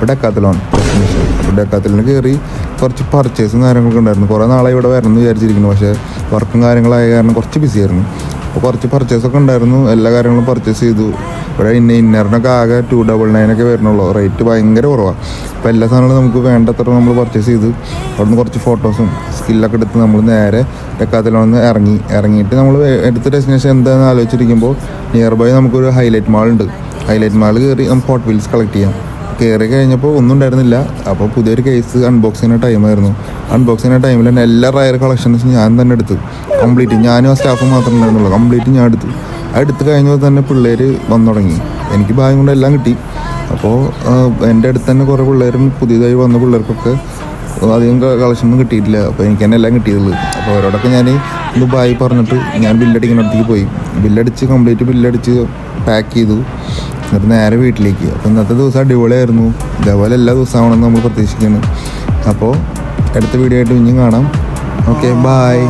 അപ്പോൾ Decathlon destination. അപ്പോൾ ഡെക്കാത്തലിന് കയറി കുറച്ച് പർച്ചേസും കാര്യങ്ങളൊക്കെ ഉണ്ടായിരുന്നു. കുറേ നാളെ ഇവിടെ വരണം എന്ന് വിചാരിച്ചിരിക്കുന്നു, പക്ഷേ വർക്കും കാര്യങ്ങളായ കാരണം കുറച്ച് ബിസി ആയിരുന്നു. അപ്പോൾ കുറച്ച് പർച്ചേസൊക്കെ ഉണ്ടായിരുന്നു, എല്ലാ കാര്യങ്ങളും പർച്ചേസ് ചെയ്തു. ഇവിടെ ഇന്നറിനൊക്കെ ആകെ 299 വരുന്നുള്ളൂ, റേറ്റ് ഭയങ്കര കുറവാണ്. അപ്പോൾ എല്ലാ സാധനങ്ങളും നമുക്ക് വേണ്ടത്ര നമ്മൾ പർച്ചേസ് ചെയ്ത് അവിടെ നിന്ന് കുറച്ച് ഫോട്ടോസും സ്കില്ലൊക്കെ എടുത്ത് നമ്മൾ നേരെ ഡെക്കാത്തലോണിൽ നിന്ന് ഇറങ്ങിയിട്ട് നമ്മൾ എടുത്ത ഡെസ്റ്റിനേഷൻ എന്താണെന്ന് ആലോചിച്ചിരിക്കുമ്പോൾ നിയർ ബൈ നമുക്കൊരു ഹൈലൈറ്റ് മാൾ ഉണ്ട്. ഹൈലൈറ്റ് മാൾ കയറി നമുക്ക് ഹോട്ട് വീൽസ് കളക്ട് ചെയ്യാം. കയറി കഴിഞ്ഞപ്പോൾ ഒന്നും ഉണ്ടായിരുന്നില്ല. അപ്പോൾ പുതിയൊരു കേസ് അൺബോക്സ് ചെയ്യുന്ന ടൈമായിരുന്നു. അൺബോക്സ് ചെയ്യുന്ന ടൈമിൽ തന്നെ എല്ലാ റയർ കളക്ഷൻസും ഞാൻ തന്നെ എടുത്തു കംപ്ലീറ്റ്. ഞാനും ആ സ്റ്റാഫ് മാത്രമേ ഉണ്ടായിരുന്നുള്ളൂ, കംപ്ലീറ്റ് ഞാൻ എടുത്ത് കഴിഞ്ഞപ്പോൾ തന്നെ പിള്ളേർ വന്നു തുടങ്ങി. എനിക്ക് ഭാഗ്യം കൊണ്ട് എല്ലാം കിട്ടി. അപ്പോൾ എൻ്റെ അടുത്ത് തന്നെ കുറേ പിള്ളേരും പുതിയതായി വന്ന പിള്ളേർക്കൊക്കെ അധികം കളക്ഷനൊന്നും കിട്ടിയിട്ടില്ല. അപ്പോൾ എനിക്ക് തന്നെ എല്ലാം കിട്ടിയുള്ളൂ. അപ്പോൾ അവരോടൊക്കെ ഞാൻ ബായ് പറഞ്ഞിട്ട് ഞാൻ ബില്ലടിക്കുന്നിടത്തേക്ക് പോയി. കംപ്ലീറ്റ് ബില്ലടിച്ച് പാക്ക് ചെയ്തു. എന്നിട്ട് നേരെ വീട്ടിലേക്ക്. അപ്പോൾ ഇന്നത്തെ ദിവസം അടിപൊളിയായിരുന്നു. ഇതേപോലെ എല്ലാ ദിവസവും ആവണമെന്ന് നമ്മൾ പ്രതീക്ഷിക്കുന്നു. അപ്പോൾ അടുത്ത വീഡിയോ ആയിട്ട് ഇനിയും കാണാം. Okay, bye.